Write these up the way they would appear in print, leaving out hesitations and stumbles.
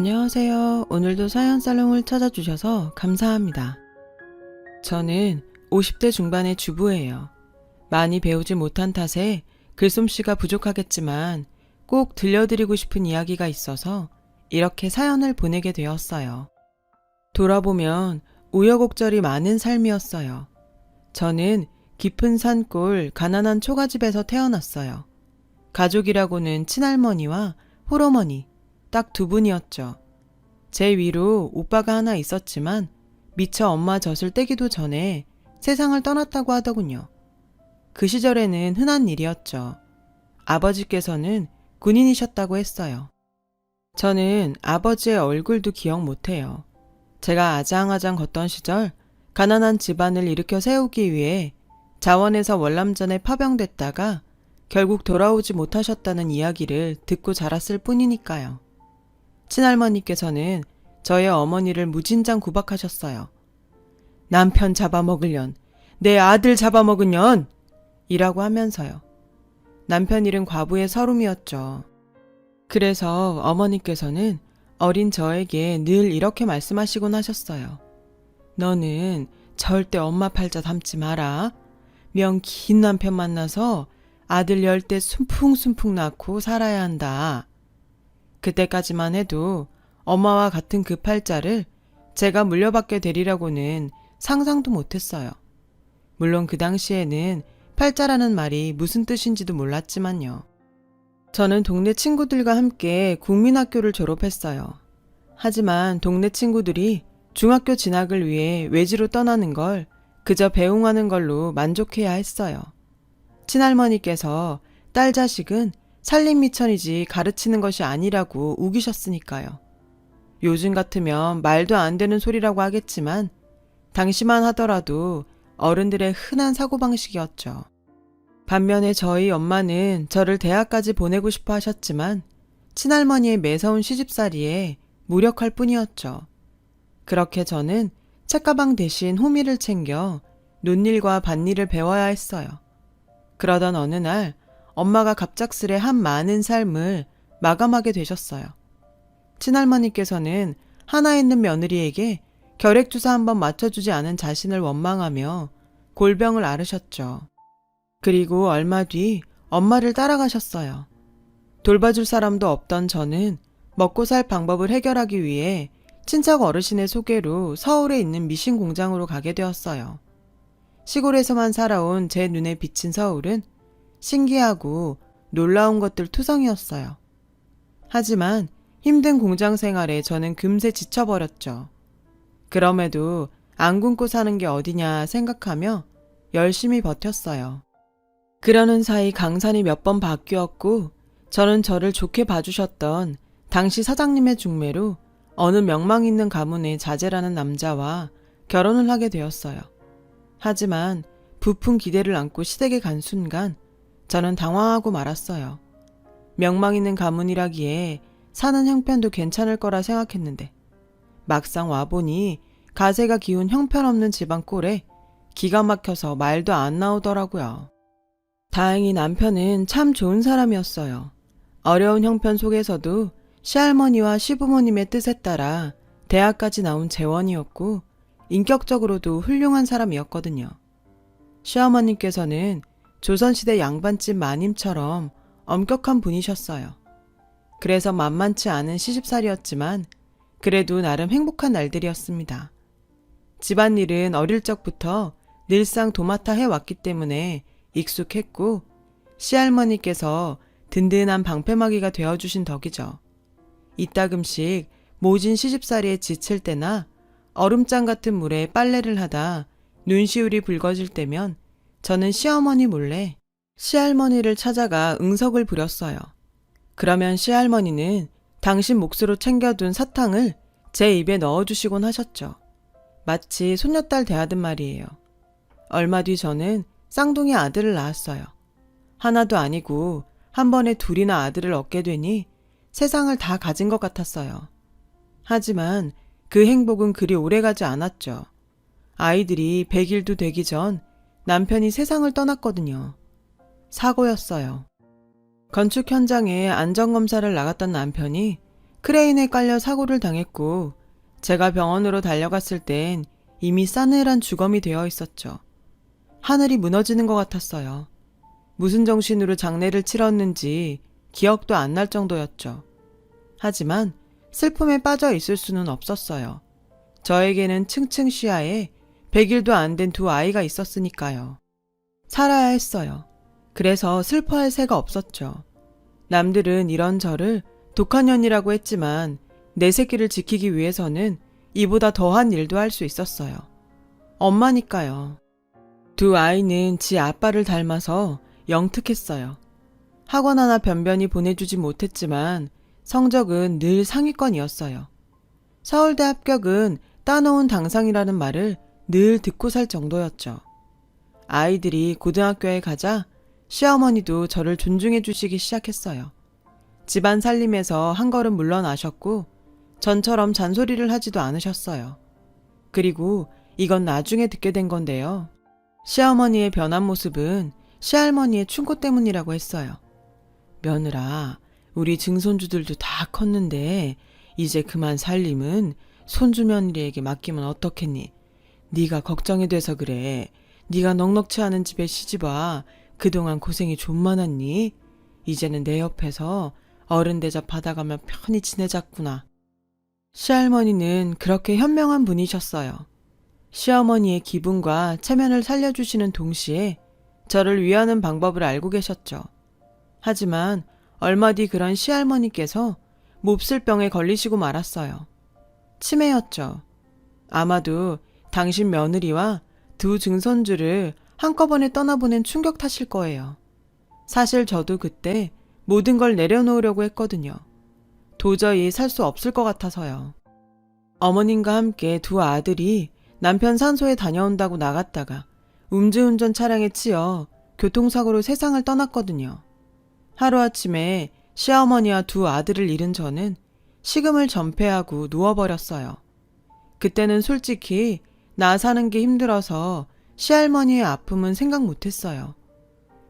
안녕하세요. 오늘도 사연살롱을 찾아주셔서 감사합니다. 저는 50대 중반의 주부예요. 많이 배우지 못한 탓에 글솜씨가 부족하겠지만 꼭 들려드리고 싶은 이야기가 있어서 이렇게 사연을 보내게 되었어요. 돌아보면 우여곡절이 많은 삶이었어요. 저는 깊은 산골 가난한 초가집에서 태어났어요. 가족이라고는 친할머니와 홀어머니 딱 두 분이었죠. 제 위로 오빠가 하나 있었지만 미처 엄마 젖을 떼기도 전에 세상을 떠났다고 하더군요. 그 시절에는 흔한 일이었죠. 아버지께서는 군인이셨다고 했어요. 저는 아버지의 얼굴도 기억 못해요. 제가 아장아장 걷던 시절 가난한 집안을 일으켜 세우기 위해 자원에서 월남전에 파병됐다가 결국 돌아오지 못하셨다는 이야기를 듣고 자랐을 뿐이니까요. 친할머니께서는 저의 어머니를 무진장 구박하셨어요. 남편 잡아먹을 년, 내 아들 잡아먹은 년! 이라고 하면서요. 남편 일은 과부의 서름이었죠. 그래서 어머니께서는 어린 저에게 늘 이렇게 말씀하시곤 하셨어요. 너는 절대 엄마 팔자 담지 마라. 명 긴 남편 만나서 아들 10대 순풍순풍 낳고 살아야 한다. 그때까지만 해도 엄마와 같은 그 팔자를 제가 물려받게 되리라고는 상상도 못했어요. 물론 그 당시에는 팔자라는 말이 무슨 뜻인지도 몰랐지만요. 저는 동네 친구들과 함께 국민학교를 졸업했어요. 하지만 동네 친구들이 중학교 진학을 위해 외지로 떠나는 걸 그저 배웅하는 걸로 만족해야 했어요. 친할머니께서 딸 자식은 살림미천이지 가르치는 것이 아니라고 우기셨으니까요. 요즘 같으면 말도 안 되는 소리라고 하겠지만 당시만 하더라도 어른들의 흔한 사고방식이었죠. 반면에 저희 엄마는 저를 대학까지 보내고 싶어 하셨지만 친할머니의 매서운 시집살이에 무력할 뿐이었죠. 그렇게 저는 책가방 대신 호미를 챙겨 논일과 밭일을 배워야 했어요. 그러던 어느 날 엄마가 갑작스레 한 많은 삶을 마감하게 되셨어요. 친할머니께서는 하나 있는 며느리에게 결핵주사 한번 맞춰주지 않은 자신을 원망하며 골병을 앓으셨죠. 그리고 얼마 뒤 엄마를 따라가셨어요. 돌봐줄 사람도 없던 저는 먹고 살 방법을 해결하기 위해 친척 어르신의 소개로 서울에 있는 미신 공장으로 가게 되었어요. 시골에서만 살아온 제 눈에 비친 서울은 신기하고 놀라운 것들 투성이었어요. 하지만 힘든 공장 생활에 저는 금세 지쳐버렸죠. 그럼에도 안 굶고 사는 게 어디냐 생각하며 열심히 버텼어요. 그러는 사이 강산이 몇 번 바뀌었고 저는 저를 좋게 봐주셨던 당시 사장님의 중매로 어느 명망 있는 가문의 자제라는 남자와 결혼을 하게 되었어요. 하지만 부푼 기대를 안고 시댁에 간 순간 저는 당황하고 말았어요. 명망 있는 가문이라기에 사는 형편도 괜찮을 거라 생각했는데 막상 와보니 가세가 기운 형편없는 집안 꼴에 기가 막혀서 말도 안 나오더라고요. 다행히 남편은 참 좋은 사람이었어요. 어려운 형편 속에서도 시할머니와 시부모님의 뜻에 따라 대학까지 나온 재원이었고 인격적으로도 훌륭한 사람이었거든요. 시어머님께서는 조선시대 양반집 마님처럼 엄격한 분이셨어요. 그래서 만만치 않은 시집살이였지만 그래도 나름 행복한 날들이었습니다. 집안일은 어릴 적부터 늘상 도맡아 해왔기 때문에 익숙했고 시할머니께서 든든한 방패막이가 되어주신 덕이죠. 이따금씩 모진 시집살이에 지칠 때나 얼음장 같은 물에 빨래를 하다 눈시울이 붉어질 때면 저는 시어머니 몰래 시할머니를 찾아가 응석을 부렸어요. 그러면 시할머니는 당신 몫으로 챙겨둔 사탕을 제 입에 넣어주시곤 하셨죠. 마치 손녀딸 대하듯 말이에요. 얼마 뒤 저는 쌍둥이 아들을 낳았어요. 하나도 아니고 한 번에 둘이나 아들을 얻게 되니 세상을 다 가진 것 같았어요. 하지만 그 행복은 그리 오래가지 않았죠. 아이들이 100일도 되기 전 남편이 세상을 떠났거든요. 사고였어요. 건축 현장에 안전검사를 나갔던 남편이 크레인에 깔려 사고를 당했고 제가 병원으로 달려갔을 땐 이미 싸늘한 주검이 되어 있었죠. 하늘이 무너지는 것 같았어요. 무슨 정신으로 장례를 치렀는지 기억도 안 날 정도였죠. 하지만 슬픔에 빠져 있을 수는 없었어요. 저에게는 층층 시야에 100일도 안 된 두 아이가 있었으니까요. 살아야 했어요. 그래서 슬퍼할 새가 없었죠. 남들은 이런 저를 독한 년이라고 했지만 내 새끼를 지키기 위해서는 이보다 더한 일도 할 수 있었어요. 엄마니까요. 두 아이는 지 아빠를 닮아서 영특했어요. 학원 하나 변변히 보내주지 못했지만 성적은 늘 상위권이었어요. 서울대 합격은 따놓은 당상이라는 말을 늘 듣고 살 정도였죠. 아이들이 고등학교에 가자 시어머니도 저를 존중해 주시기 시작했어요. 집안 살림에서 한 걸음 물러나셨고 전처럼 잔소리를 하지도 않으셨어요. 그리고 이건 나중에 듣게 된 건데요. 시어머니의 변한 모습은 시할머니의 충고 때문이라고 했어요. 며느라, 우리 증손주들도 다 컸는데 이제 그만 살림은 손주 며느리에게 맡기면 어떻겠니? 네가 걱정이 돼서 그래. 네가 넉넉치 않은 집에 시집와 그동안 고생이 좀 많았니? 이제는 내 옆에서 어른 대접 받아가며 편히 지내자꾸나. 시할머니는 그렇게 현명한 분이셨어요. 시어머니의 기분과 체면을 살려주시는 동시에 저를 위하는 방법을 알고 계셨죠. 하지만 얼마 뒤 그런 시할머니께서 몹쓸 병에 걸리시고 말았어요. 치매였죠. 아마도 당신 며느리와 두 증손주를 한꺼번에 떠나보낸 충격 탓일 거예요. 사실 저도 그때 모든 걸 내려놓으려고 했거든요. 도저히 살 수 없을 것 같아서요. 어머님과 함께 두 아들이 남편 산소에 다녀온다고 나갔다가 음주운전 차량에 치여 교통사고로 세상을 떠났거든요. 하루아침에 시어머니와 두 아들을 잃은 저는 식음을 전폐하고 누워버렸어요. 그때는 솔직히 나 사는 게 힘들어서 시할머니의 아픔은 생각 못했어요.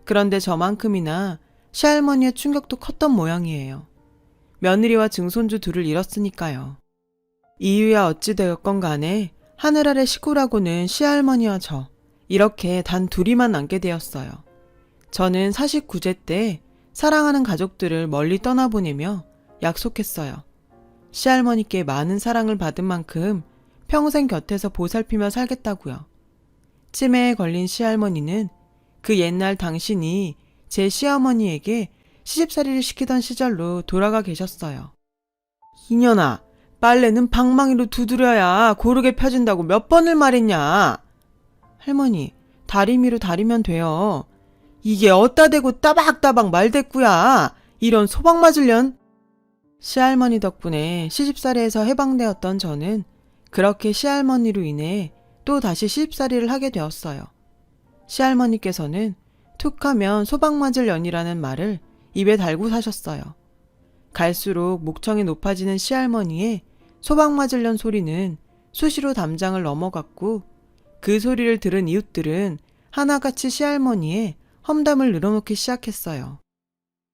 그런데 저만큼이나 시할머니의 충격도 컸던 모양이에요. 며느리와 증손주 둘을 잃었으니까요. 이유야 어찌 되었건 간에 하늘 아래 식구라고는 시할머니와 저 이렇게 단 둘이만 남게 되었어요. 저는 49세 때 사랑하는 가족들을 멀리 떠나보내며 약속했어요. 시할머니께 많은 사랑을 받은 만큼 평생 곁에서 보살피며 살겠다고요. 치매에 걸린 시할머니는 그 옛날 당신이 제 시어머니에게 시집살이를 시키던 시절로 돌아가 계셨어요. 이년아, 빨래는 방망이로 두드려야 고르게 펴진다고 몇 번을 말했냐? 할머니, 다리미로 다리면 돼요. 이게 어따 대고 따박따박 말대꾸야. 이런 소박 맞을련. 시할머니 덕분에 시집살이에서 해방되었던 저는 그렇게 시할머니로 인해 또 다시 시집살이를 하게 되었어요. 시할머니께서는 툭하면 소박 맞을 년이라는 말을 입에 달고 사셨어요. 갈수록 목청이 높아지는 시할머니의 소박 맞을 년 소리는 수시로 담장을 넘어갔고 그 소리를 들은 이웃들은 하나같이 시할머니의 험담을 늘어놓기 시작했어요.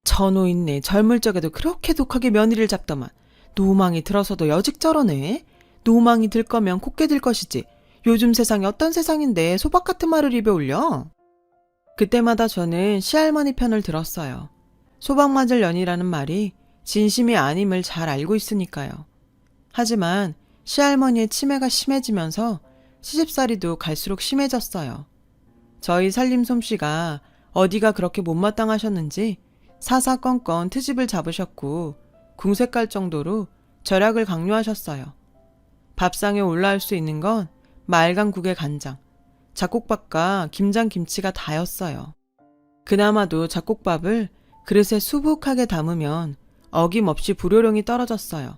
저 노인네 젊을 적에도 그렇게 독하게 며느리를 잡더만 노망이 들어서도 여직 저러네. 노망이 들 거면 곱게 들 것이지. 요즘 세상이 어떤 세상인데 소박 같은 말을 입에 올려? 그때마다 저는 시할머니 편을 들었어요. 소박 맞을 년이라는 말이 진심이 아님을 잘 알고 있으니까요. 하지만 시할머니의 치매가 심해지면서 시집살이도 갈수록 심해졌어요. 저희 살림 솜씨가 어디가 그렇게 못마땅하셨는지 사사건건 트집을 잡으셨고 궁색 갈 정도로 절약을 강요하셨어요. 밥상에 올라올 수 있는 건 맑은 국에 간장, 잡곡밥과 김장김치가 다였어요. 그나마도 잡곡밥을 그릇에 수북하게 담으면 어김없이 불효령이 떨어졌어요.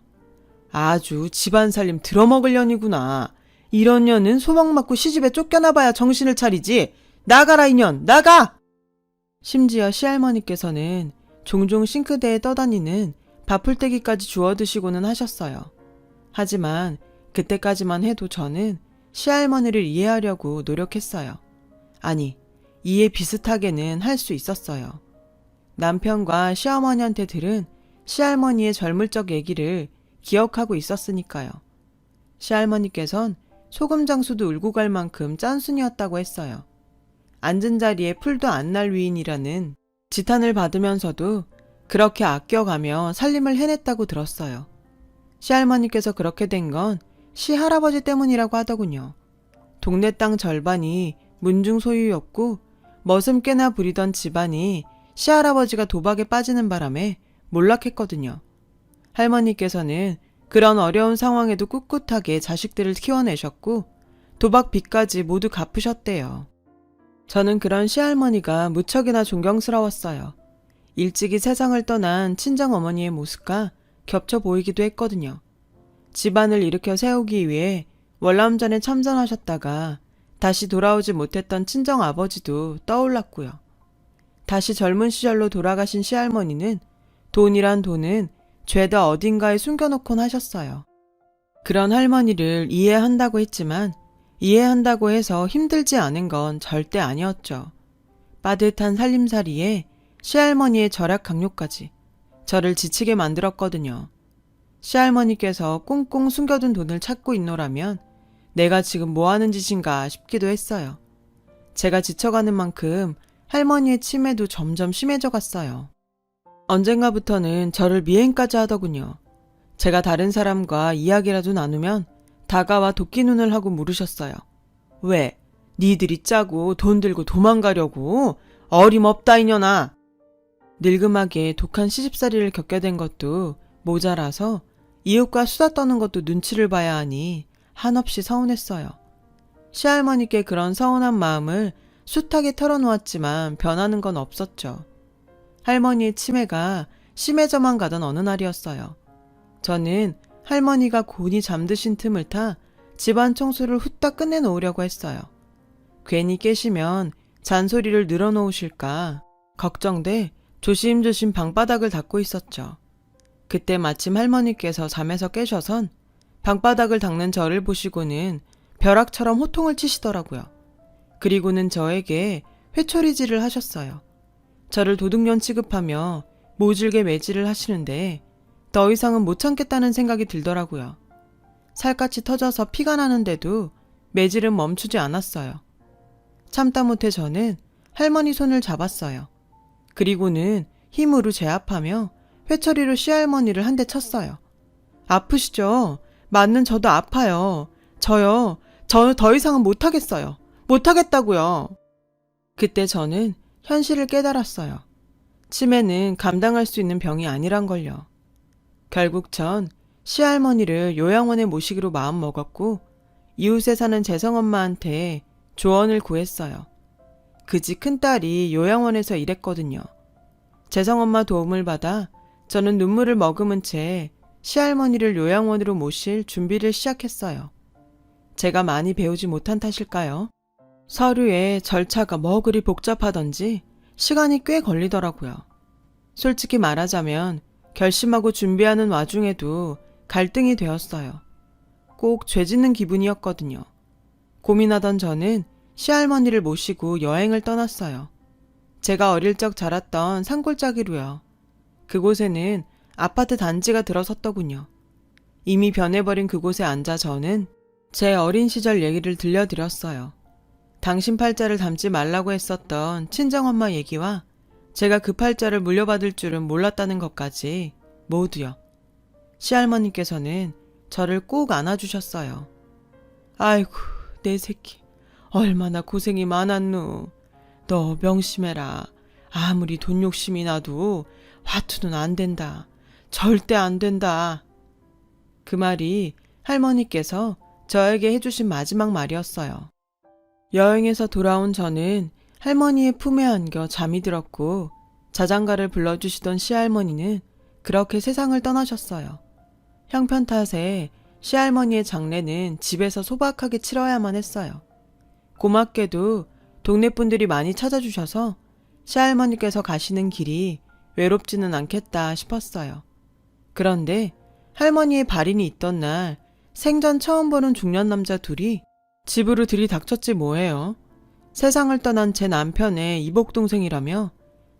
아주 집안 살림 들어먹을 년이구나. 이런 년은 소박 맞고 시집에 쫓겨나봐야 정신을 차리지. 나가라 이년, 나가! 심지어 시할머니께서는 종종 싱크대에 떠다니는 밥풀떼기까지 주워 드시고는 하셨어요. 하지만 그때까지만 해도 저는 시할머니를 이해하려고 노력했어요. 아니, 이해 비슷하게는 할 수 있었어요. 남편과 시어머니한테 들은 시할머니의 젊을 적 얘기를 기억하고 있었으니까요. 시할머니께선 소금 장수도 울고 갈 만큼 짠순이었다고 했어요. 앉은 자리에 풀도 안 날 위인이라는 지탄을 받으면서도 그렇게 아껴가며 살림을 해냈다고 들었어요. 시할머니께서 그렇게 된 건 시할아버지 때문이라고 하더군요. 동네 땅 절반이 문중 소유였고 머슴께나 부리던 집안이 시할아버지가 도박에 빠지는 바람에 몰락했거든요. 할머니께서는 그런 어려운 상황에도 꿋꿋하게 자식들을 키워내셨고 도박 빚까지 모두 갚으셨대요. 저는 그런 시할머니가 무척이나 존경스러웠어요. 일찍이 세상을 떠난 친정어머니의 모습과 겹쳐 보이기도 했거든요. 집안을 일으켜 세우기 위해 월남전에 참전하셨다가 다시 돌아오지 못했던 친정아버지도 떠올랐고요. 다시 젊은 시절로 돌아가신 시할머니는 돈이란 돈은 죄다 어딘가에 숨겨놓곤 하셨어요. 그런 할머니를 이해한다고 했지만 이해한다고 해서 힘들지 않은 건 절대 아니었죠. 빠듯한 살림살이에 시할머니의 절약 강요까지 저를 지치게 만들었거든요. 시할머니께서 꽁꽁 숨겨둔 돈을 찾고 있노라면 내가 지금 뭐하는 짓인가 싶기도 했어요. 제가 지쳐가는 만큼 할머니의 치매도 점점 심해져 갔어요. 언젠가부터는 저를 미행까지 하더군요. 제가 다른 사람과 이야기라도 나누면 다가와 도끼 눈을 하고 물으셨어요. 왜? 니들이 짜고 돈 들고 도망가려고? 어림없다 이년아. 늙음하게 독한 시집살이를 겪게 된 것도 모자라서 이웃과 수다 떠는 것도 눈치를 봐야 하니 한없이 서운했어요. 시할머니께 그런 서운한 마음을 숱하게 털어놓았지만 변하는 건 없었죠. 할머니의 치매가 심해져만 가던 어느 날이었어요. 저는 할머니가 곤히 잠드신 틈을 타 집안 청소를 후딱 끝내놓으려고 했어요. 괜히 깨시면 잔소리를 늘어놓으실까 걱정돼 조심조심 방바닥을 닦고 있었죠. 그때 마침 할머니께서 잠에서 깨셔선 방바닥을 닦는 저를 보시고는 벼락처럼 호통을 치시더라고요. 그리고는 저에게 회초리질을 하셨어요. 저를 도둑년 취급하며 모질게 매질을 하시는데 더 이상은 못 참겠다는 생각이 들더라고요. 살갗이 터져서 피가 나는데도 매질은 멈추지 않았어요. 참다 못해 저는 할머니 손을 잡았어요. 그리고는 힘으로 제압하며 회초리로 시할머니를 한 대 쳤어요. 아프시죠? 맞는 저도 아파요. 저 더 이상은 못하겠어요. 못하겠다고요. 그때 저는 현실을 깨달았어요. 치매는 감당할 수 있는 병이 아니란 걸요. 결국 전 시할머니를 요양원에 모시기로 마음먹었고 이웃에 사는 재성엄마한테 조언을 구했어요. 그 집 큰딸이 요양원에서 일했거든요. 재성엄마 도움을 받아 저는 눈물을 머금은 채 시할머니를 요양원으로 모실 준비를 시작했어요. 제가 많이 배우지 못한 탓일까요? 서류에 절차가 뭐 그리 복잡하던지 시간이 꽤 걸리더라고요. 솔직히 말하자면 결심하고 준비하는 와중에도 갈등이 되었어요. 꼭 죄짓는 기분이었거든요. 고민하던 저는 시할머니를 모시고 여행을 떠났어요. 제가 어릴 적 자랐던 산골짜기로요. 그곳에는 아파트 단지가 들어섰더군요. 이미 변해버린 그곳에 앉아 저는 제 어린 시절 얘기를 들려드렸어요. 당신 팔자를 닮지 말라고 했었던 친정엄마 얘기와 제가 그 팔자를 물려받을 줄은 몰랐다는 것까지 모두요. 시할머니께서는 저를 꼭 안아주셨어요. 아이고 내 새끼 얼마나 고생이 많았누. 너 명심해라. 아무리 돈 욕심이 나도 화투는 안 된다. 절대 안 된다. 그 말이 할머니께서 저에게 해주신 마지막 말이었어요. 여행에서 돌아온 저는 할머니의 품에 안겨 잠이 들었고 자장가를 불러주시던 시할머니는 그렇게 세상을 떠나셨어요. 형편 탓에 시할머니의 장례는 집에서 소박하게 치러야만 했어요. 고맙게도 동네 분들이 많이 찾아주셔서 시할머니께서 가시는 길이 외롭지는 않겠다 싶었어요. 그런데 할머니의 발인이 있던 날 생전 처음 보는 중년 남자 둘이 집으로 들이닥쳤지 뭐예요. 세상을 떠난 제 남편의 이복동생이라며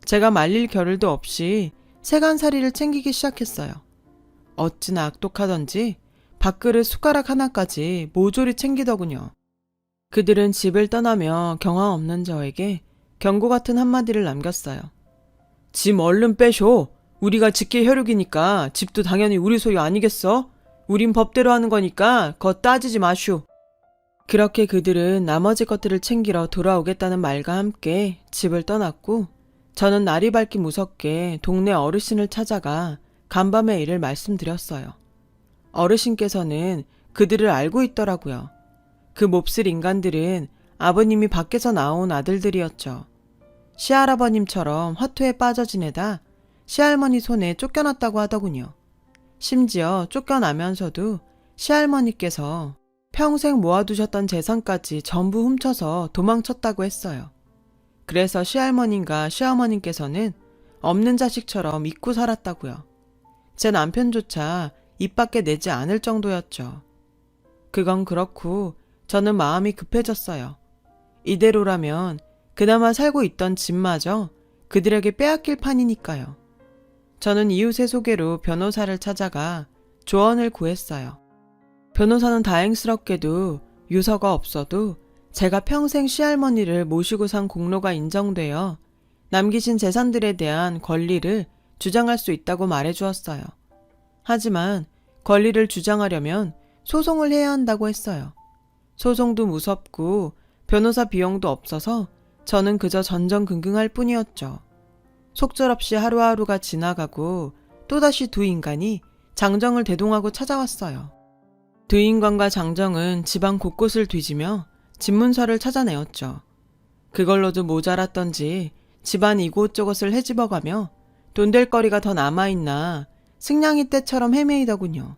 제가 말릴 겨를도 없이 세간살이를 챙기기 시작했어요. 어찌나 악독하던지 밥그릇 숟가락 하나까지 모조리 챙기더군요. 그들은 집을 떠나며 경황 없는 저에게 경고 같은 한마디를 남겼어요. 짐 얼른 빼쇼. 우리가 직계 혈육이니까 집도 당연히 우리 소유 아니겠어? 우린 법대로 하는 거니까 거 따지지 마쇼. 그렇게 그들은 나머지 것들을 챙기러 돌아오겠다는 말과 함께 집을 떠났고, 저는 날이 밝기 무섭게 동네 어르신을 찾아가 간밤의 일을 말씀드렸어요. 어르신께서는 그들을 알고 있더라고요. 그 몹쓸 인간들은 아버님이 밖에서 나온 아들들이었죠. 시할아버님처럼 화투에 빠져 지내다 시할머니 손에 쫓겨났다고 하더군요. 심지어 쫓겨나면서도 시할머니께서 평생 모아두셨던 재산까지 전부 훔쳐서 도망쳤다고 했어요. 그래서 시할머님과 시어머님께서는 없는 자식처럼 잊고 살았다고요. 제 남편조차 입 밖에 내지 않을 정도였죠. 그건 그렇고 저는 마음이 급해졌어요. 이대로라면 그나마 살고 있던 집마저 그들에게 빼앗길 판이니까요. 저는 이웃의 소개로 변호사를 찾아가 조언을 구했어요. 변호사는 다행스럽게도 유서가 없어도 제가 평생 시할머니를 모시고 산 공로가 인정되어 남기신 재산들에 대한 권리를 주장할 수 있다고 말해주었어요. 하지만 권리를 주장하려면 소송을 해야 한다고 했어요. 소송도 무섭고 변호사 비용도 없어서 저는 그저 전전긍긍할 뿐이었죠. 속절없이 하루하루가 지나가고 또다시 두 인간이 장정을 대동하고 찾아왔어요. 두 인간과 장정은 집안 곳곳을 뒤지며 집문서를 찾아내었죠. 그걸로도 모자랐던지 집안 이곳저곳을 헤집어가며 돈 될 거리가 더 남아있나 승냥이 떼처럼 헤매이더군요.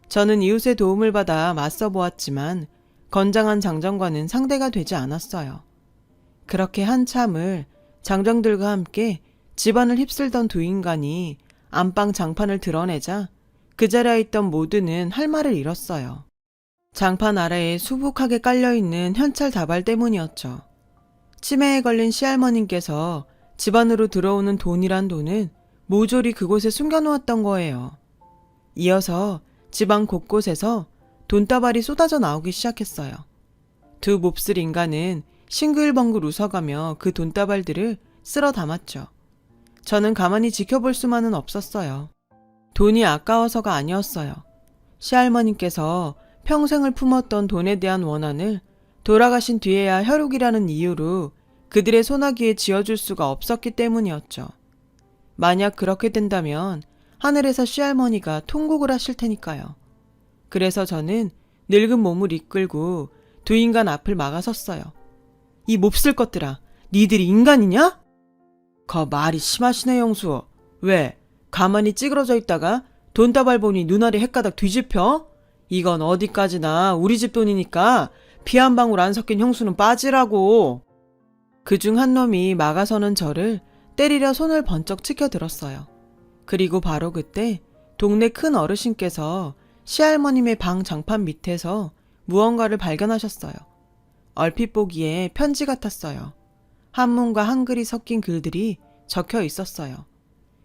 저는 이웃의 도움을 받아 맞서 보았지만 건장한 장정과는 상대가 되지 않았어요. 그렇게 한참을 장정들과 함께 집안을 휩쓸던 두 인간이 안방 장판을 드러내자 그 자리에 있던 모두는 할 말을 잃었어요. 장판 아래에 수북하게 깔려있는 현찰 다발 때문이었죠. 치매에 걸린 시할머님께서 집안으로 들어오는 돈이란 돈은 모조리 그곳에 숨겨놓았던 거예요. 이어서 집안 곳곳에서 돈다발이 쏟아져 나오기 시작했어요. 두 몹쓸 인간은 싱글벙글 웃어가며 그 돈다발들을 쓸어 담았죠. 저는 가만히 지켜볼 수만은 없었어요. 돈이 아까워서가 아니었어요. 시할머님께서 평생을 품었던 돈에 대한 원한을 돌아가신 뒤에야 혈육이라는 이유로 그들의 소나기에 지어줄 수가 없었기 때문이었죠. 만약 그렇게 된다면 하늘에서 시할머니가 통곡을 하실 테니까요. 그래서 저는 늙은 몸을 이끌고 두 인간 앞을 막아섰어요. 이 몹쓸 것들아, 니들이 인간이냐? 거 말이 심하시네, 영수. 왜? 가만히 찌그러져 있다가 돈다발 보니 눈알이 헷가닥 뒤집혀? 이건 어디까지나 우리 집 돈이니까 피 한 방울 안 섞인 형수는 빠지라고. 그중 한 놈이 막아서는 저를 때리려 손을 번쩍 치켜들었어요. 그리고 바로 그때 동네 큰 어르신께서 시할머님의 방 장판 밑에서 무언가를 발견하셨어요. 얼핏 보기에 편지 같았어요. 한문과 한글이 섞인 글들이 적혀 있었어요.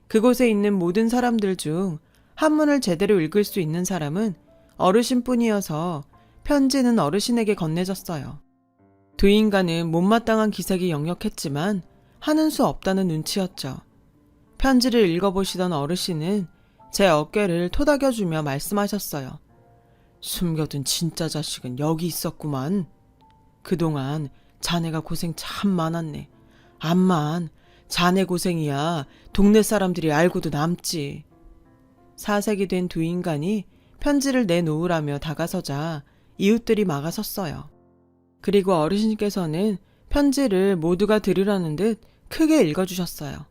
그곳에 있는 모든 사람들 중 한문을 제대로 읽을 수 있는 사람은 어르신뿐이어서 편지는 어르신에게 건네졌어요. 두 인간은 못마땅한 기색이 역력했지만 하는 수 없다는 눈치였죠. 편지를 읽어보시던 어르신은 제 어깨를 토닥여주며 말씀하셨어요. 숨겨둔 진짜 자식은 여기 있었구만. 그동안 자네가 고생 참 많았네. 암만 자네 고생이야 동네 사람들이 알고도 남지. 사색이 된 두 인간이 편지를 내놓으라며 다가서자 이웃들이 막아섰어요. 그리고 어르신께서는 편지를 모두가 들으라는 듯 크게 읽어주셨어요.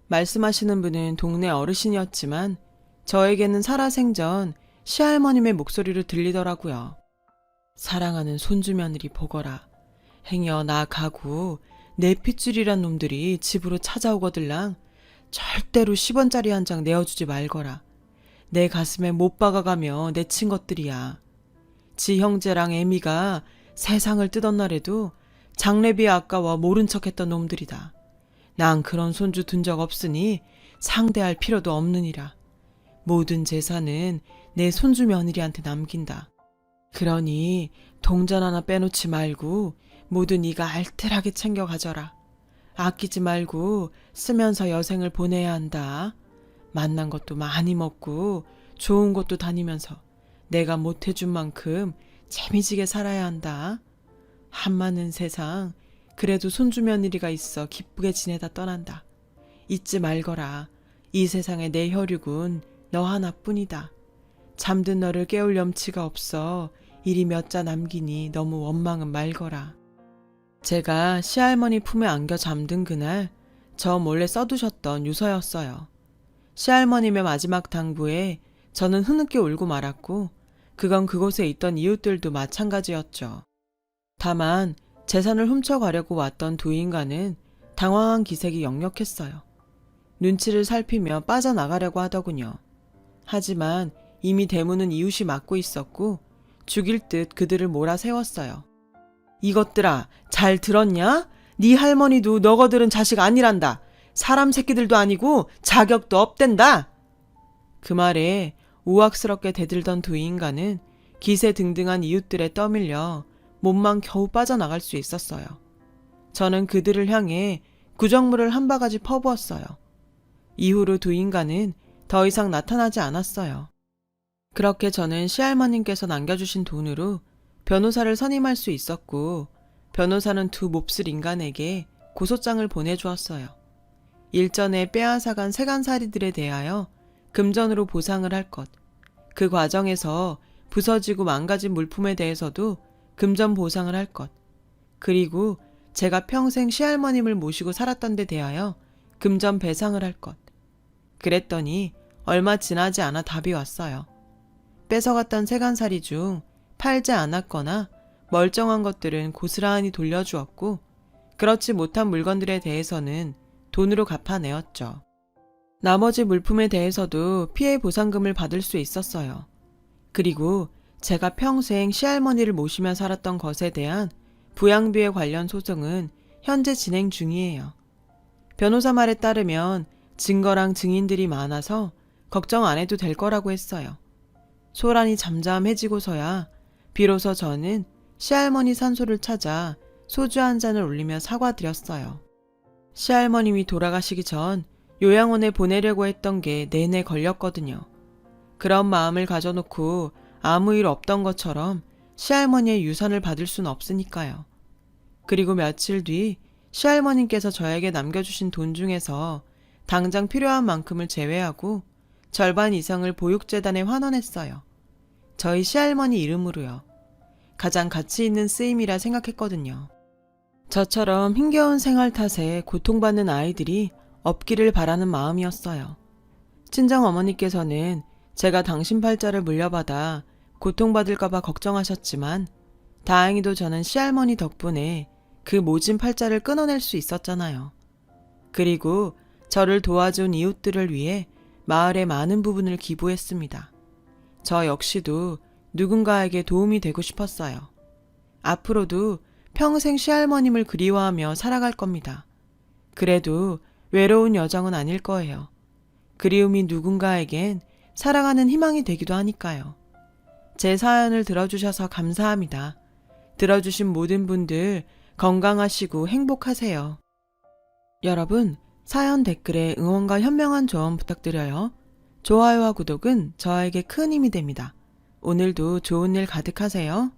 말씀하시는 분은 동네 어르신이었지만 저에게는 살아생전 시할머님의 목소리로 들리더라고요. 사랑하는 손주며느리 보거라. 행여 나 가구 내 핏줄이란 놈들이 집으로 찾아오거들랑 절대로 10원짜리 한 장 내어주지 말거라. 내 가슴에 못 박아가며 내친 것들이야. 지 형제랑 애미가 세상을 뜨던 날에도 장례비 아까워 모른 척했던 놈들이다. 난 그런 손주 둔 적 없으니 상대할 필요도 없느니라. 모든 재산은 내 손주 며느리한테 남긴다. 그러니 동전 하나 빼놓지 말고 모두 네가 알뜰하게 챙겨 가져라. 아끼지 말고 쓰면서 여생을 보내야 한다. 만난 것도 많이 먹고 좋은 곳도 다니면서 내가 못해준 만큼 재미지게 살아야 한다. 한많은 세상 그래도 손주 며느리가 있어 기쁘게 지내다 떠난다. 잊지 말거라. 이 세상에 내 혈육은 너 하나뿐이다. 잠든 너를 깨울 염치가 없어 일이 몇 자 남기니 너무 원망은 말거라. 제가 시할머니 품에 안겨 잠든 그날 저 몰래 써두셨던 유서였어요. 시할머님의 마지막 당부에 저는 흐느껴 울고 말았고 그건 그곳에 있던 이웃들도 마찬가지였죠. 다만 재산을 훔쳐가려고 왔던 두 인간은 당황한 기색이 역력했어요. 눈치를 살피며 빠져나가려고 하더군요. 하지만 이미 대문은 이웃이 막고 있었고 죽일 듯 그들을 몰아세웠어요. 이것들아, 잘 들었냐? 네 할머니도 너거들은 자식 아니란다. 사람 새끼들도 아니고 자격도 없댄다. 그 말에 우악스럽게 대들던 두 인간은 기세등등한 이웃들에 떠밀려 몸만 겨우 빠져나갈 수 있었어요. 저는 그들을 향해 구정물을 한 바가지 퍼부었어요. 이후로 두 인간은 더 이상 나타나지 않았어요. 그렇게 저는 시할머님께서 남겨주신 돈으로 변호사를 선임할 수 있었고 변호사는 두 몹쓸 인간에게 고소장을 보내주었어요. 일전에 빼앗아간 세간살이들에 대하여 금전으로 보상을 할 것, 그 과정에서 부서지고 망가진 물품에 대해서도 금전 보상을 할 것, 그리고 제가 평생 시할머님을 모시고 살았던 데 대하여 금전 배상을 할 것. 그랬더니 얼마 지나지 않아 답이 왔어요. 뺏어갔던 세간살이 중 팔지 않았거나 멀쩡한 것들은 고스란히 돌려주었고 그렇지 못한 물건들에 대해서는 돈으로 갚아내었죠. 나머지 물품에 대해서도 피해 보상금을 받을 수 있었어요. 그리고 제가 평생 시할머니를 모시며 살았던 것에 대한 부양비에 관련 소송은 현재 진행 중이에요. 변호사 말에 따르면 증거랑 증인들이 많아서 걱정 안 해도 될 거라고 했어요. 소란이 잠잠해지고서야 비로소 저는 시할머니 산소를 찾아 소주 한 잔을 올리며 사과드렸어요. 시할머님이 돌아가시기 전 요양원에 보내려고 했던 게 내내 걸렸거든요. 그런 마음을 가져놓고 아무 일 없던 것처럼 시할머니의 유산을 받을 순 없으니까요. 그리고 며칠 뒤 시할머님께서 저에게 남겨주신 돈 중에서 당장 필요한 만큼을 제외하고 절반 이상을 보육재단에 환원했어요. 저희 시할머니 이름으로요. 가장 가치 있는 쓰임이라 생각했거든요. 저처럼 힘겨운 생활 탓에 고통받는 아이들이 없기를 바라는 마음이었어요. 친정어머니께서는 제가 당신 팔자를 물려받아 고통받을까봐 걱정하셨지만 다행히도 저는 시할머니 덕분에 그 모진 팔자를 끊어낼 수 있었잖아요. 그리고 저를 도와준 이웃들을 위해 마을의 많은 부분을 기부했습니다. 저 역시도 누군가에게 도움이 되고 싶었어요. 앞으로도 평생 시할머님을 그리워하며 살아갈 겁니다. 그래도 외로운 여정은 아닐 거예요. 그리움이 누군가에겐 살아가는 희망이 되기도 하니까요. 제 사연을 들어주셔서 감사합니다. 들어주신 모든 분들 건강하시고 행복하세요. 여러분, 사연 댓글에 응원과 현명한 조언 부탁드려요. 좋아요와 구독은 저에게 큰 힘이 됩니다. 오늘도 좋은 일 가득하세요.